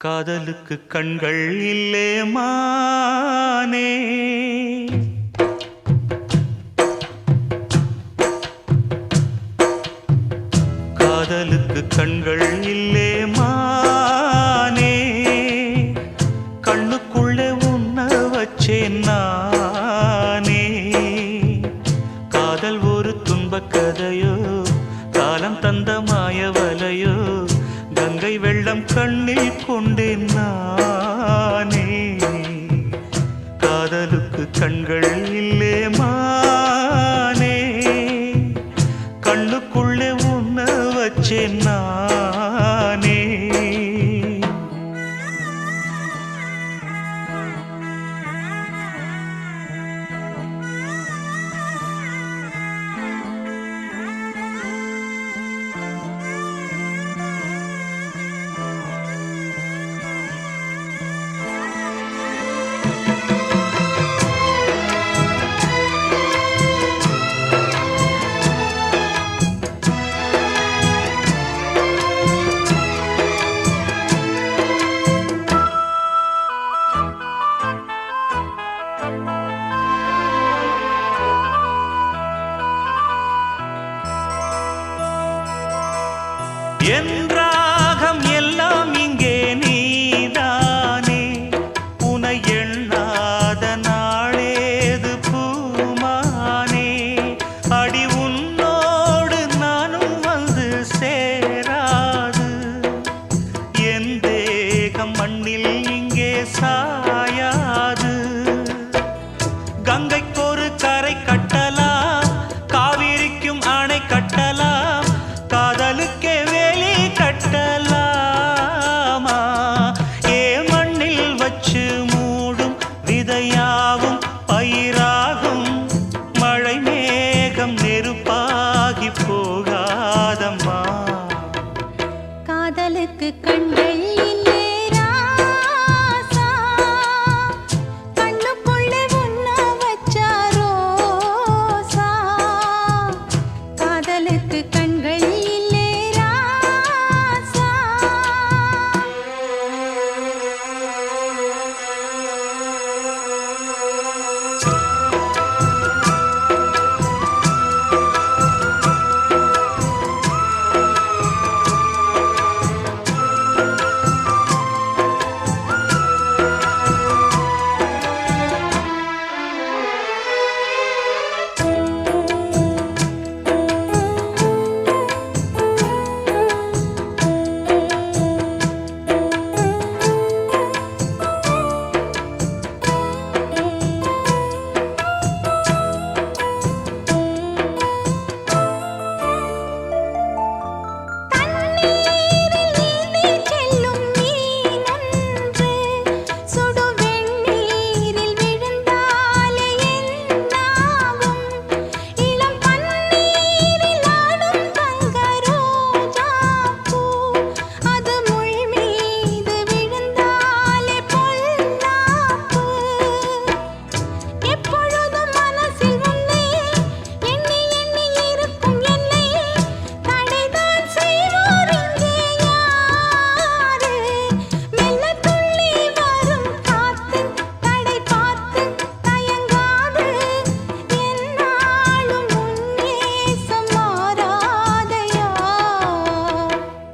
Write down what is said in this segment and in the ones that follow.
காதலுக்கு கண்கள் இல்லே மானே, காதலுக்கு கண்கள் இல்லே மானே, கண்ணுக்குள்ளே உன்ன வச்சேன் நானே. காதல் ஒரு துன்பக் கதையோ, காலம் தந்த மாயவலையோ, கங்கை வெள்ளம் கண்ணில் கொண்டேன் நானே. காதலுக்கு கண்கள் இல்லே மானே, கண்ணுக்குள்ளே உன்ன வச்சேன் நானே. என் ராகம் எல்லாம் இங்கே நீதானே, உனை எண்ணாத நாளேது பூமானே. அடி உன்னோடு நானும் வந்து சேராது, என் தேகம் மண்ணில் இங்கே சாயாது. கங்கைக்கு ஒரு கரை கட்டலாம், காவிரிக்கும் அணை கட்டலாம், காதலுக்கே கட்டலாமா? ஏ மண்ணில் வச்சு மூடும் விதையாவும் பயிராகும், மழை மேகம் நெருப்பாகி போகாதம்மா. காதலுக்கு கண்கள் இல்லே ராசா, கண்ணுக்குள்ளே உன்ன வச்சா ரோசா. காதலுக்கு கண்கள்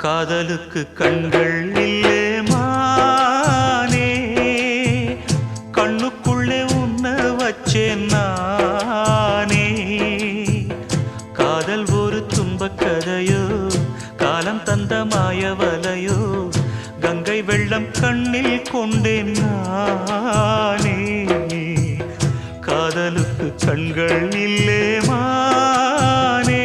காதலுக்கு கண்கள் இல்லே மானே, கண்ணுக்குள்ளே உன்ன வச்சேன் நானே. காதல் ஒரு துன்பக் கதையோ, காலம் தந்த மாயவலையோ, கங்கை வெள்ளம் கண்ணில் கொண்டேன் நானே. காதலுக்கு கண்கள் இல்லே மானே,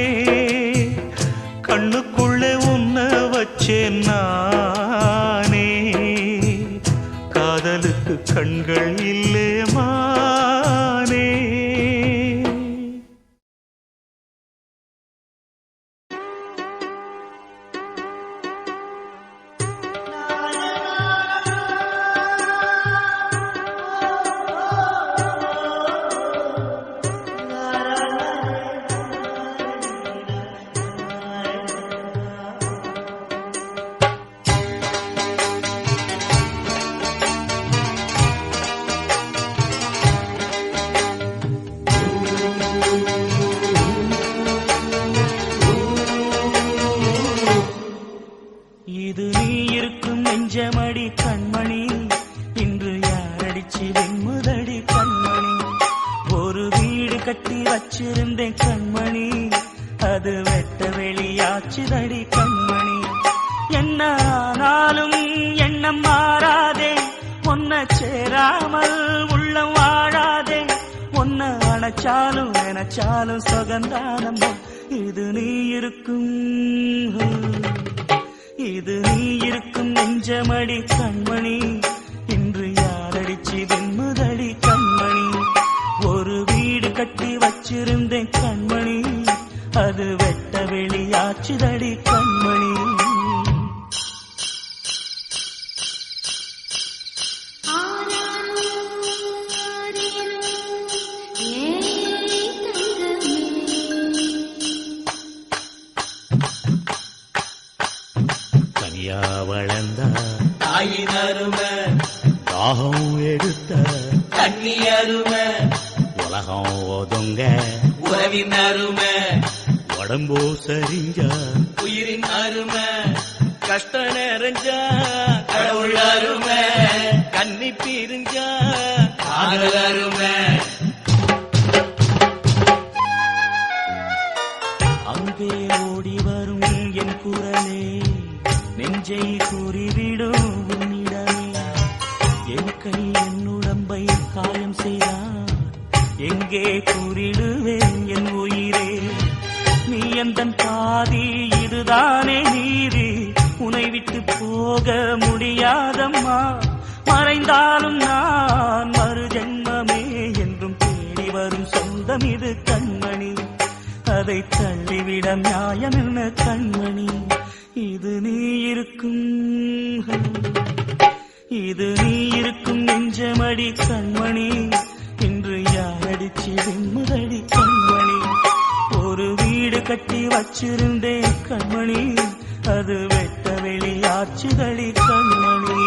கண்ணுக்குள்ளே உன்ன வச்சேன் நானே. காதலுக்கு கண்கள் இல்லே மானே. நெஞ்சமடி கண்மணி இன்று யாரடிச்சு வெண்முதடி கண்மணி ஒரு வீடு கட்டி வச்சிருந்தேன் கண்மணி அது வெட்ட வெளியாச்சுதடி கண்மணி என்ன ஆனாலும் எண்ணம் மாறாதே ஒன்ன சேராமல் உள்ளம் வாழாதே ஒன்ன அணைச்சாலும் நினைச்சாலும் சுகந்தானம்மா இது நீ இருக்கும் நெஞ்சமடி கண்மணி இன்று யாரடிச்சு வெண்முதடி கண்மணி ஒரு வீடு கட்டி வச்சிருந்தேன் கண்மணி அது வெட்ட வெளியாச்சுதடி கண்மணி தனியா வளர்ந்த தாயின் அருமை தாகம் எடுத்த தண்ணி அருமை உலகம் ஒதுங்க உறவின் அருமை உடம்போ சரிஞ்ச உயிரின் அருமை கஷ்ட நிறைஞ்சா கடவுள் அருமை கன்னி பிரிஞ்சா காதல் அருமை அங்கே ஓடி வரும் என் குரலே நெஞ்சை கூறிவிடும் உன்னிடமே என் கை என் உடம்பை காயம் செய்தார் எங்கே கூறிடுவேன் என் உயிரே நீ எந்தன் பாதி இதுதானே நீதி உன்னை விட்டு போக முடியாதம்மா மறைந்தாலும் நான் மறு ஜென்மமே என்றும் தேடி வரும் சொந்தம் இது கண்மணி அதை தள்ளிவிட நியாயம் என்ன கண்மணி இது நீ இருக்கும் நெஞ்சமடி கண்மணி இன்று யாரடிச்சு வெண்முதடி கண்மணி ஒரு வீடு கட்டி வச்சிருந்தேன் கண்மணி அது வெட்ட வெளியாச்சுதடி கண்மணி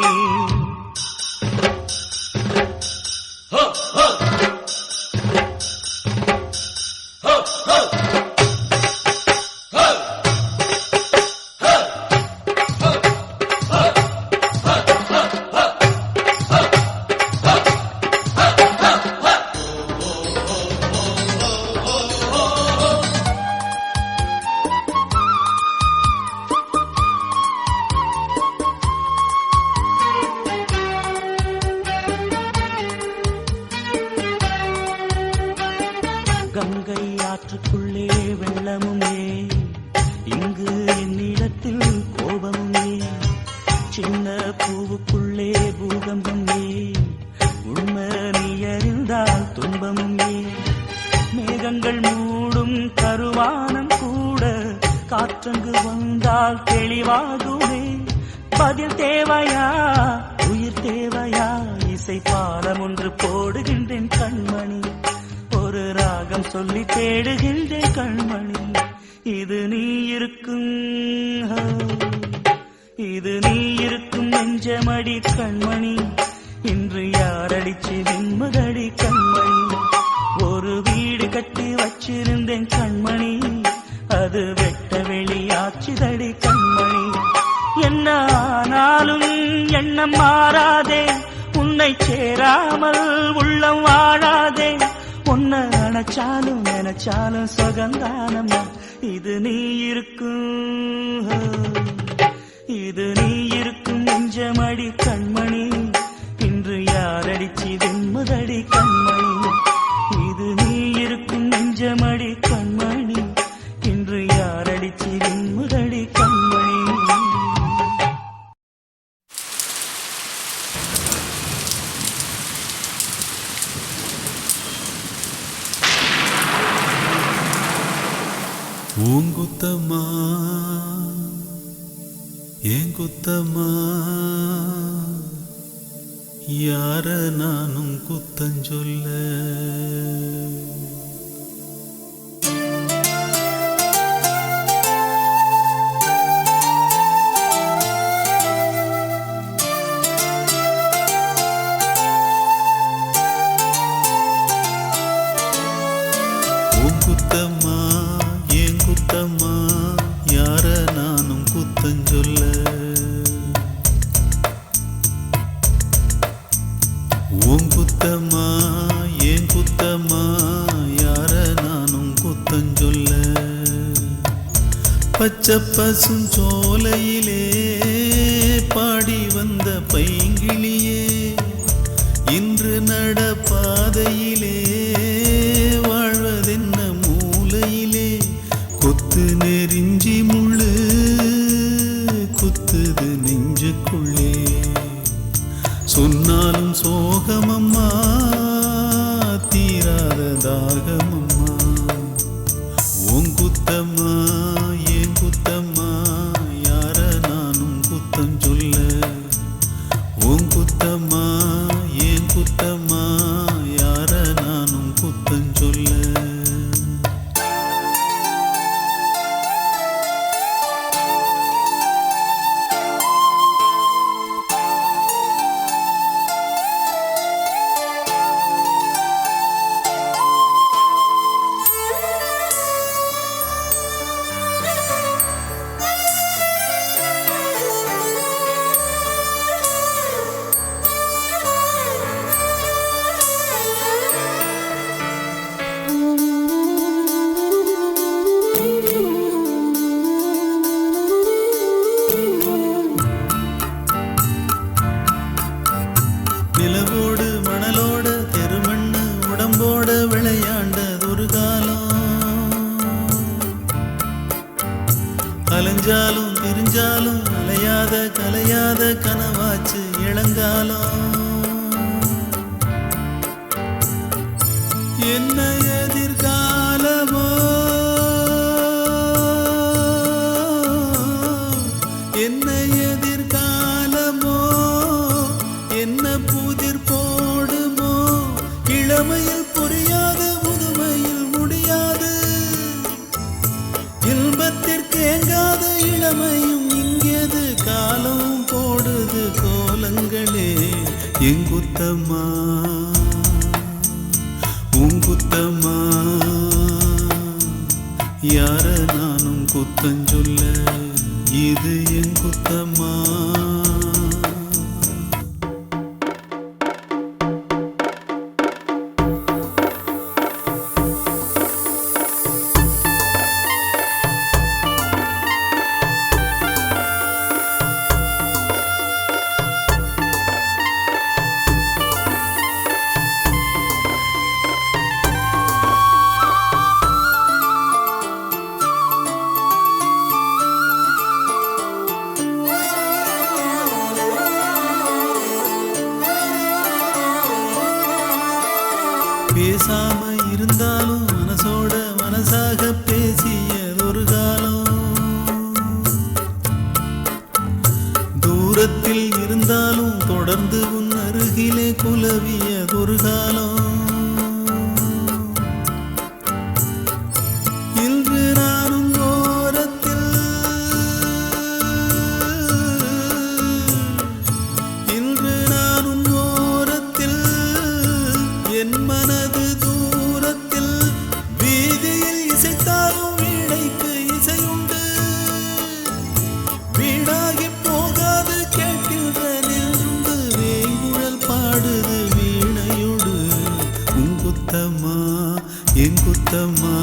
கங்கை ஆற்றுக்குள்ளே வெள்ளமுமே இங்கு என்னிடத்தில் கோபமுமே சின்ன பூவுக்குள்ளே பூகம்பமே உண்மை நீ அறிந்தால் துன்பமுமே மேகங்கள் மூடும் கருவானம் கூட காற்றங்கு வந்தால் தெளிவாகுமே பதில் தேவையா உயிர் தேவையா இசை பாடம் ஒன்று போடுகின்றேன் கண்மணி ஒரு ராகம் சொல்லி தேடுகின்றேன் கண்மணி இது நீ இருக்கும் நெஞ்சமடி கண்மணி இன்று யாரடிச்சு வெண்முதடி கண்மணி ஒரு வீடு கட்டி வச்சிருந்தேன் கண்மணி அது வெட்ட வெளியாச்சுதடி கண்மணி என்ன ஆனாலும் எண்ணம் மாறாதே உன்னை சேராமல் உள்ளம் வாழாதே ஒன்ன அணைச்சாலும் நினைச்சாலும் சுகந்தானம்மா இது நீ இருக்கும் நெஞ்சமடி கண்மணி இன்று யாரடிச்சு வெண்முதடி கண்மணி இது நீ இருக்கும் நெஞ்சமடி கண்மணி இன்று யாரடிச்சு வெண்முதடி கண்மணி பூங்குத்தம்மா ஏன் குத்தம்மா யார நானும் குத்தஞ்சொல்ல பூங்குத்தம்மா ஏன் குத்தம்மா யார நானும் குத்தஞ்சொல்ல பச்சை பசுஞ்சோலையிலே பாடி வந்த பைங்கிளியே இன்று நடப்பாதையிலே வாழ்வதென்ன மூலையிலே கொத்து நெறிஞ்சி முள்ளு குத்துது நெஞ்சுக்குள்ளே சொன்னாலும் சோகமம்மா தீராத தாகமம்மா உன் குத்தம்மா ஏன் குத்தம்மா யார நானும் குத்தம் சொல்ல உன் குத்தம்மா ஏன் குத்தம்மா யார நானும் குத்தம் சொல்ல நிலவோடு மணலோட தெருமண்ணு உடம்போட விளையாண்டதொரு காலம் அலைஞ்சாலும் திரிஞ்சாலும் அலையாத கலையாத கனவாச்சு இளங்காலம் என்ன எதிர்காலமோ என்ன எதிர்காலமோ என்ன புதிர் போடுமோ இளமையில் புரியாது முதுமையில் முடியாது இன்பத்திற்கு ஏங்காத இளமையும் இங்கேது காலம் போடுது கோலங்களே எங்குத்தம்மா உங்குத்தம்மா யார நானும் குத்தஞ்சொல்ல இது எங்குத்தம்மா பேசாம இருந்தாலும் மனசோட மனசாக பேசியதொரு காலம் தூரத்தில் இருந்தாலும் தொடர்ந்து உன் அருகிலே குலவியதொரு காலம் இன்று நானும் ஓரத்தில் இன்று நானும் ஓரத்தில் என் மனது தூரத்தில் வீதியில் இசைத்தாலும் வீணைக்கு இசையுண்டு வீணாகி போகாது கேட்கின்ற நின்று வேங்குழல் பாடுது வீணையோடு உன் குத்தம்மா என் குத்தம்மா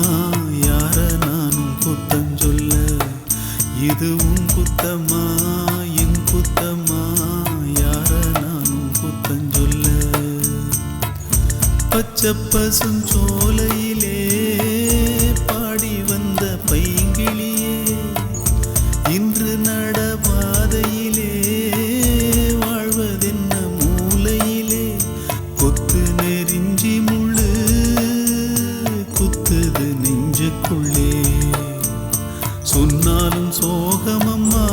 யார நானும் குத்தம் சொல்ல இது உன் குத்தம்மா என் குத்தம்மா யார நானும் குத்தம் சொல்ல பச்சை பசுஞ்சோலையிலே பாடி வந்த பைங்கிளியே இன்று நடபாதையிலே வாழ்வதென்ன மூலையிலே கொத்து நெறிஞ்சி முள்ளு குத்துது நெஞ்சுக்குள்ளே சொன்னாலும் சோகமம்மா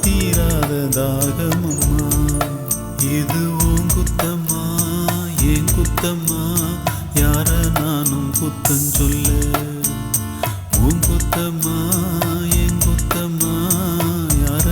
தீராத தாகமம்மா இது உன் குத்தம்மா ஏன் குத்தம்மா யார நானும் குத்தம் சொல்ல உன் குத்தம்மா என் குத்தம்மா யார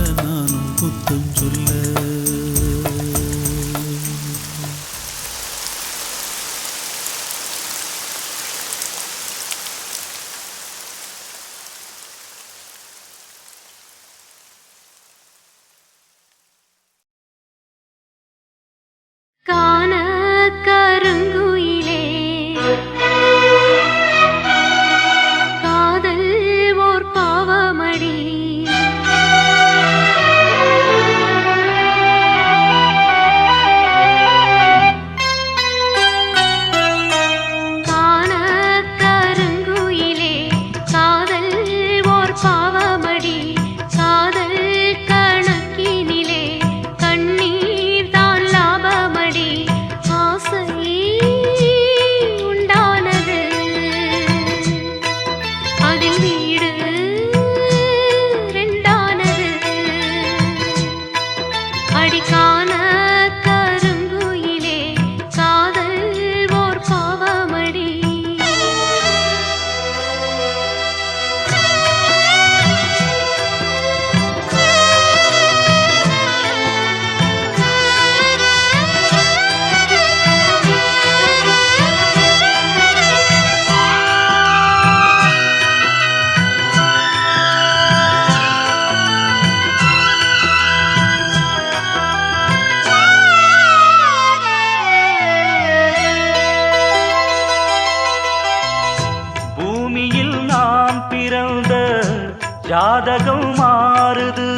மாறுது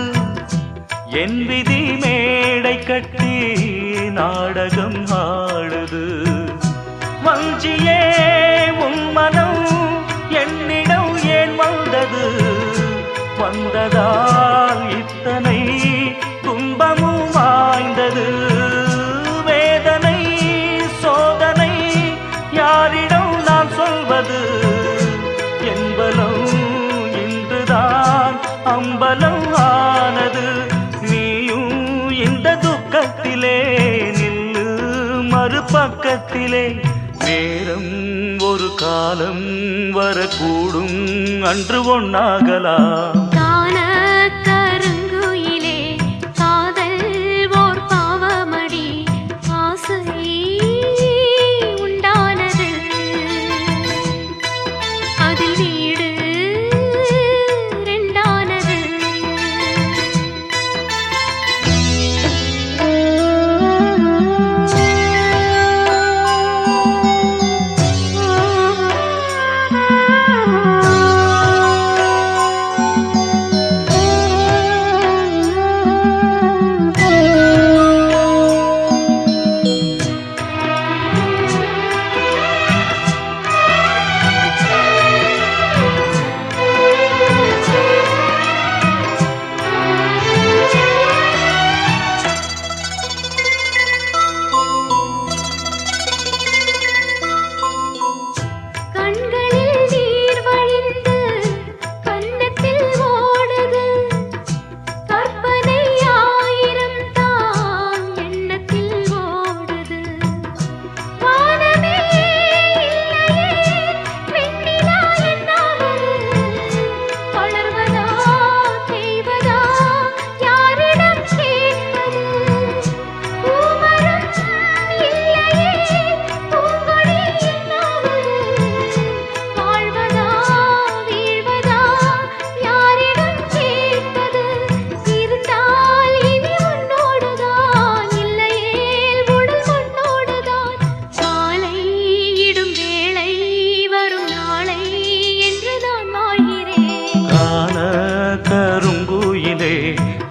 என் விதி மேடை கட்டி நாடகம் ஆடுது வஞ்சியே உன் மனம் என்னிடம் ஏன் வந்தது வந்ததால் இத்தனை துன்பமும் வாய்ந்தது வேதனை சோதனை யாரிடம் நான் சொல்வது என்பலம் இன்றுதான் அம்பலம் ஆனது நீயும் இந்த துக்கத்திலே நில்லு மறுபக்கத்திலே நேரம் ஒரு காலம் வரக்கூடும் அன்று ஒன்னாகலாம் காண கருங்குயிலே காதல் ஓர் பாவமடி ஆசை உண்டானது அதில் வீடு ரெண்டானது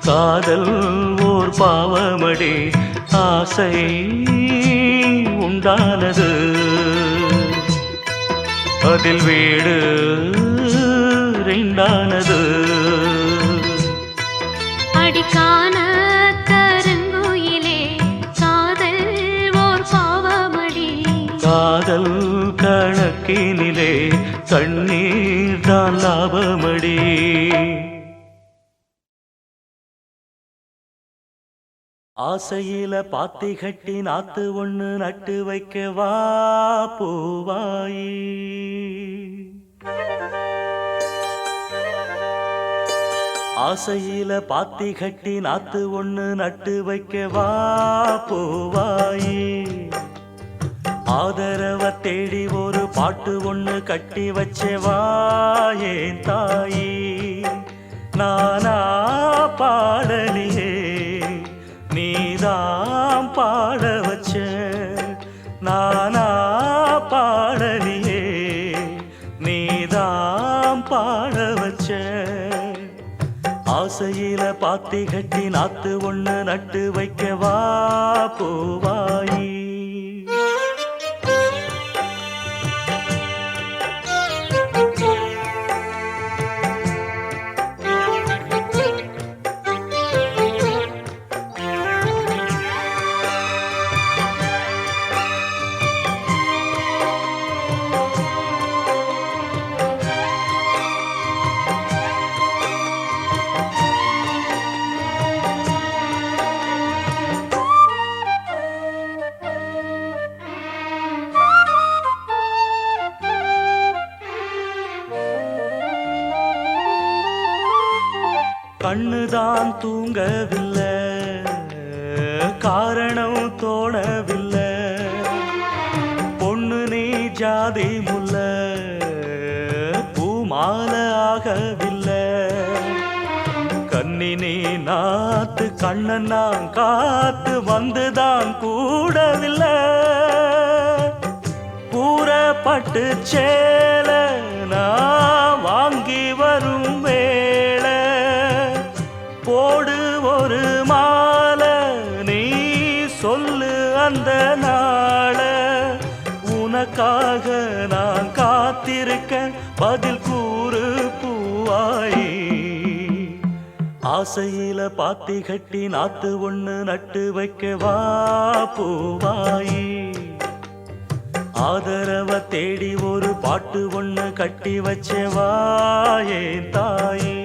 காதல் ஓர் பாவமடி ஆசை உண்டானது அதில் வீடு ரெண்டானது அடிக்கான கருங்குயிலே காதல் ஓர் பாவமடி காதல் கணக்கினிலே கண்ணீர் தான் லாபமடி ஆசையில பாத்தி கட்டி நாத்து ஒண்ணு நட்டு வைக்க வா பூவாயி ஆசையில பாத்தி கட்டி நாத்து ஒண்ணு நட்டு வைக்க வா பூவாயி ஆதரவ தேடி ஒரு பாட்டு ஒண்ணு கட்டி வச்சவா ஏன் தாயி நானா பாடலியே நீதாம் பாட வச்ச நானா பாடலியே நீதாம் பாட வச்ச ஆசையில பாத்தி கட்டி நாத்து ஒண்ணு நட்டு வைக்க வா பூவாயி கண்ணுதான் தூங்கவில்லை காரணம் தோணவில்லை பொண்ணு நீ ஜாதி முல்ல பூமால ஆகவில்லை கண்ணி நீ நாத்து கண்ணன் நான் காத்து வந்துதான் கூடவில்லை கூறப்பட்டு சேல நான் வாங்கி வரும் வேளை போடு ஒரு மாலை நீ சொல்லு அந்த நாள உனக்காக நான் காத்திருக்க பதில் கூறு பூவாயி ஆசையில பாத்தி கட்டி நாத்து ஒண்ணு நட்டு வைக்க வா பூவாயி ஆதரவ தேடி ஒரு பாட்டு ஒண்ணு கட்டி வச்ச வா ஏன் தாயி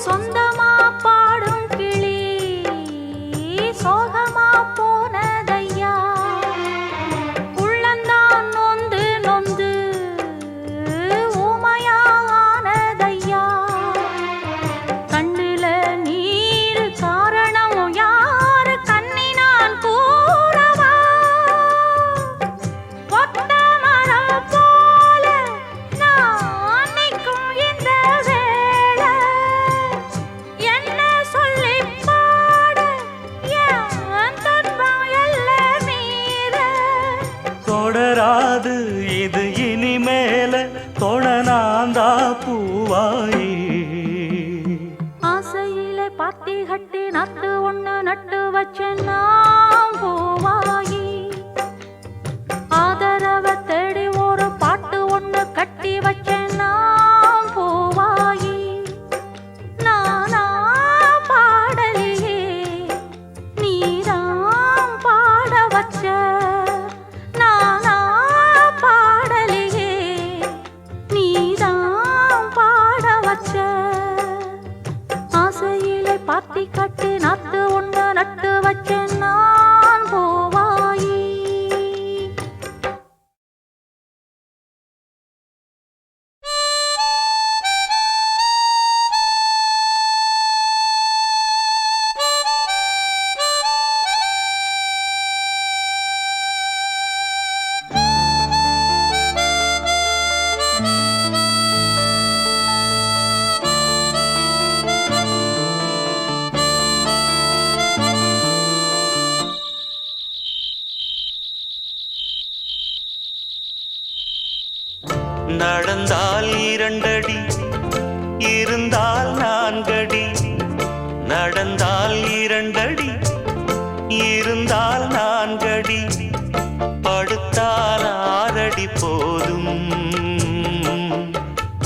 சொந்தமா பாடும் கிளி சோகமா போனதையா உள்ளந்தான் நொந்து நொந்து ஊமையானதையா கண்ணுல நீர் காரணம் யாரு கண்ணி நான் கூறவா ஒத்த மரம் போல நான் நிற்கும் இந்த வேளை என்ன சொல்லி பாட என் துன்பம் எல்லாம் மீற தொடராது இது இனிமேல தொடனாந்தா பூவாயி ஆசையிலே பாத்தி கட்டி நட்டு ஒண்ணு நட்டு வச்சேன் நான் பூவாயி ஆதரவ தேடி ஒரு பாட்டு ஒண்ணு கட்டி வச்சேன் நான் பூவாயி நானா பாடலையே நீதான் பாட வச்ச நானா பாடலையே நீதான் பாட வச்ச ஆசையிலே பாத்தி கட்டி நட்டு ஒண்ணு நட்டு வச்சேன் நான் பூவாயி நடந்தால் 2 அடி இருந்தால் 4 அடி நடந்தால் 2 அடி இருந்தால் 4 அடி படுத்தால் 6 அடி போதும்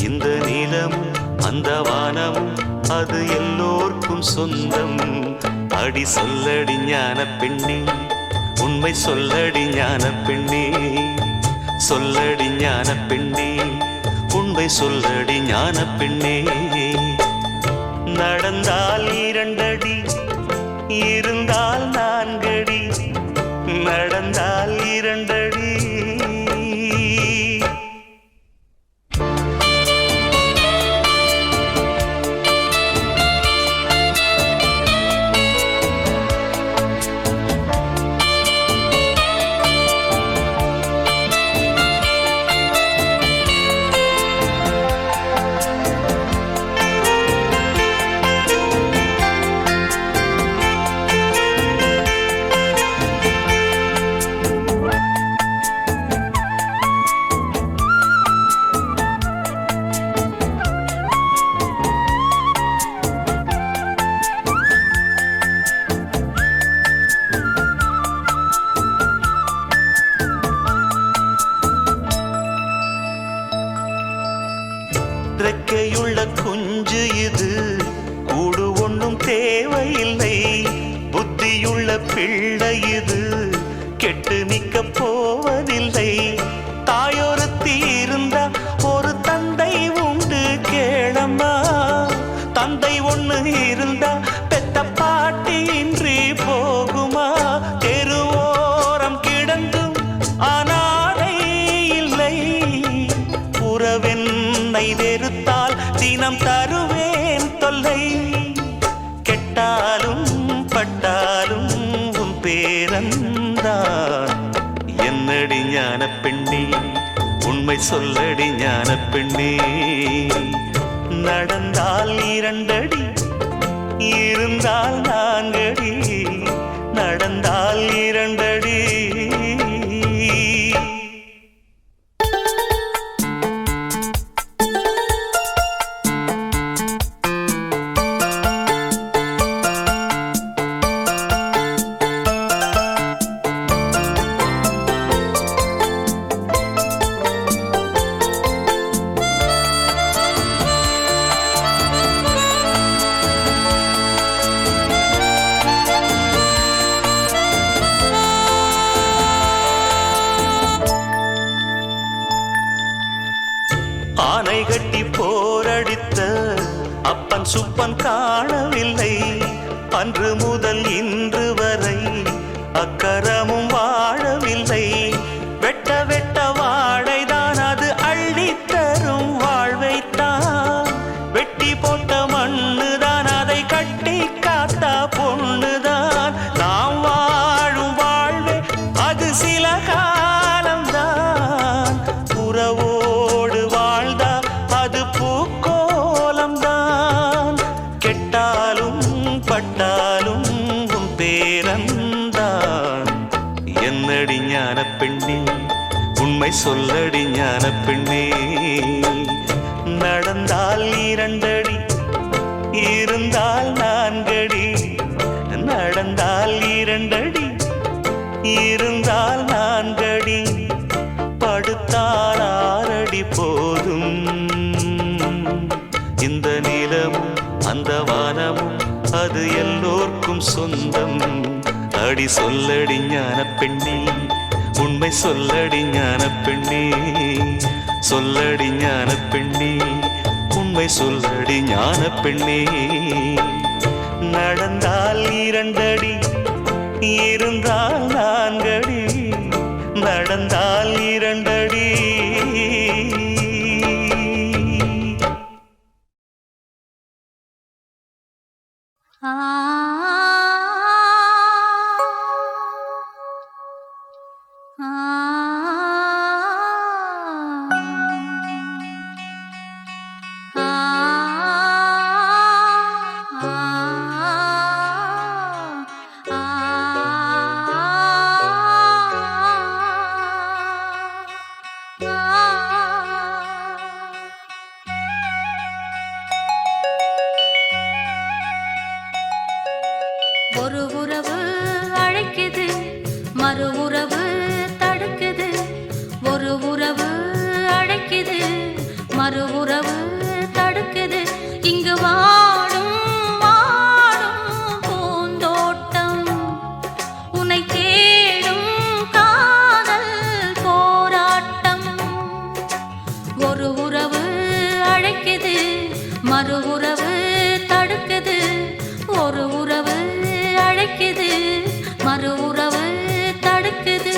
இந்த நிலமும் அந்த வானமும் அது எல்லோர்க்கும் சொந்தம் அடி சொல்லடி ஞான பெண்ணே உண்மை சொல்லடி ஞான பெண்ணே சொல்லடி ஞான பெண்ணே உண்மை சொல்லடி ஞான பெண்ணே நடந்தால் 2 அடி இருந்தால் 4 அடி நடந்தால் 2 அடி ரெக்கையுள்ள குஞ்சு இது கூடு ஒன்றும் தேவையில்லை புத்தியுள்ள பிள்ளை இது கெட்டு நிக்க போவதில்லை தாயொருத்தி இருந்தா ஒரு தந்தை உண்டு கேளம்மா தந்தை ஒண்ணு இருந்தா பெத்த பாட்டி இன்றி போகுமா தெருவோரம் கிடந்தும் அனாதை இல்லை உறவென்ன உன்னை வெறுத்தால் தினம் தருவேன் தொல்லை. கெட்டாலும் பட்டாலும் உன் பேரன்தான். என்னடி ஞான பெண்ணே, உண்மை சொல்லடி ஞான பெண்ணே. நடந்தால் 2 அடி, இருந்தால் 4 அடி. நடந்தால் 2 அடி. ஆனை கட்டி போரடித்த அப்பன் சுப்பன் காணவில்லை. அன்று முதல் இன்று வரை அக்கரமும் வாழவில்லை. வெட்ட வெட்ட வாழைதான் அது அள்ளித்தரும் வாழ்வைத்தான். வெட்டி போட்ட மண்ணுதான் அதை கட்டி காத்தா பொண்ணுதான். நாம் வாழும் வாழ்வே அது சில காலம்தான். உறவோடு வாழ்ந்தா அது பூக்கோலம்தான். கெட்டாலும் பட்டாலும் உன் பேரன்தான். என்னடி ஞான பெண்ணே, உண்மை சொல்லடி ஞான பெண்ணே. நடந்தால் 2 அடி, இருந்தால் 4 அடி. நடந்தால் 2 அடி, இருந்தால் 4 அடி. படுத்தால் 6 அடி போதும். இந்த நிலமும் அந்த வானமும் அது எல்லோர்க்கும் சொந்தம். அடி சொல்லடி ஞான பெண்ணே, உண்மை சொல்லடி ஞான பெண்ணே. சொல்லடி ஞான பெண்ணே, உண்மை சொல்லடி ஞான பெண்ணே. நடந்தால் 2 அடி, இருந்தால் 4 அடி. நடந்தால் 2 அடி. ஆ ஆ ஒரு உறவு அழைக்குது, மறு உறவு தடுக்குது. ஒரு உறவு அழைக்குது, மறு உறவு தடுக்குது. இங்கு வாடும் வாடும் பூந்தோட்டம், உன்னை தேடும் காதல் போராட்டம். ஒரு உறவு அழைக்குது, மறு உறவு தடுக்குது. ஒரு உறவு அழைக்குது, மறு உறவு தடுக்குது.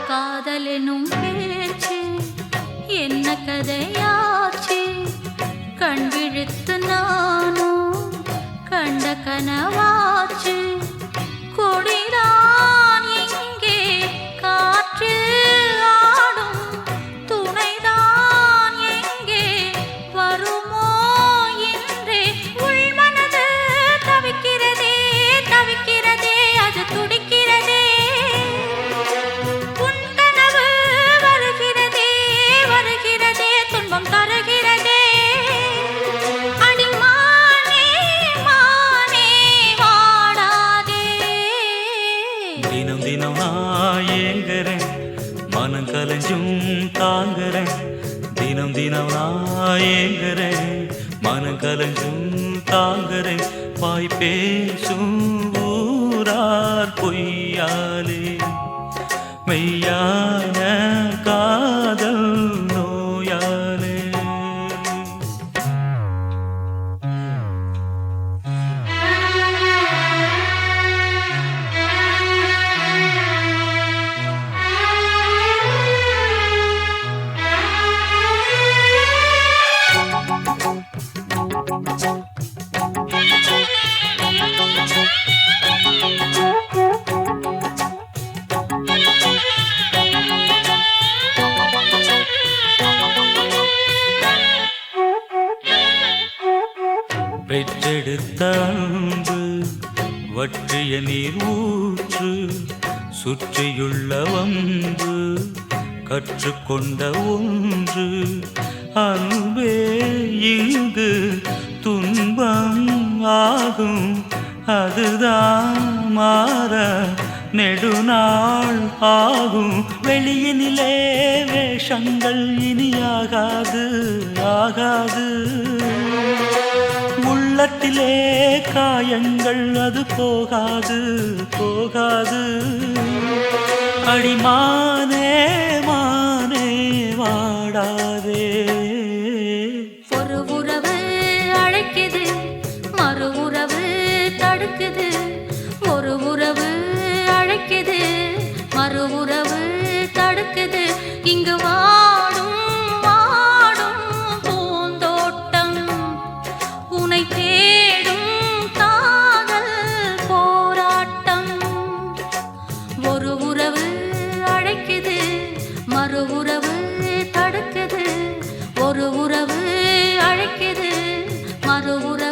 காதலெனும் பேச்சு என்ன கதையாச்சு. கண் விழித்து நானும் கண்ட கனவாச்சு. கொடிதான் இங்கே காற்றில் ஆடும், துணைதான் எங்கே வருமோ இன்றே. உள்மனது தவிக்கிறதே தவிக்கிறதே, அது துடிக்கிறதே. உன் கனவு வருகிறதே வருகிறதே, துன்பம் தருகிறதே. அடிமானே மானே வாடாதே, வாங்குறேன் தினம் தினம் நான் ஏங்குறேன் மனம் கலஞ்சும் தாங்குறேன் வாய் பேசும் ஊரார் பொய்யாலே மெய்யான காதல் நோயாலே பெற்றெடுத்த அன்பு வற்றிய நீர் ஊற்று சுற்றியுள்ள வம்பு கற்றுக்கொண்ட ஒன்று அன்பே இங்கு துன்பம் ஆகும் அதுதான் மாற நெடுநாள் ஆகும் வெளியினிலே வேஷங்கள் இனியாகாது ஆகாது உள்ளத்திலே காயங்கள் அது போகாது போகாது அடிமானே மானே வாடாதே ஒரு உறவு அழைக்குது மறு உறவு தடுக்குது ஒரு உறவு அழைக்குது மறு உறவு தடுக்குது இங்கு வாடும் வாடும் பூந்தோட்டம் உனை தேடும் காதல் போராட்டம் ஒரு உறவு அழைக்குது மறு உறவு தடுக்குது ஒரு உறவு அழைக்குது மறு உறவு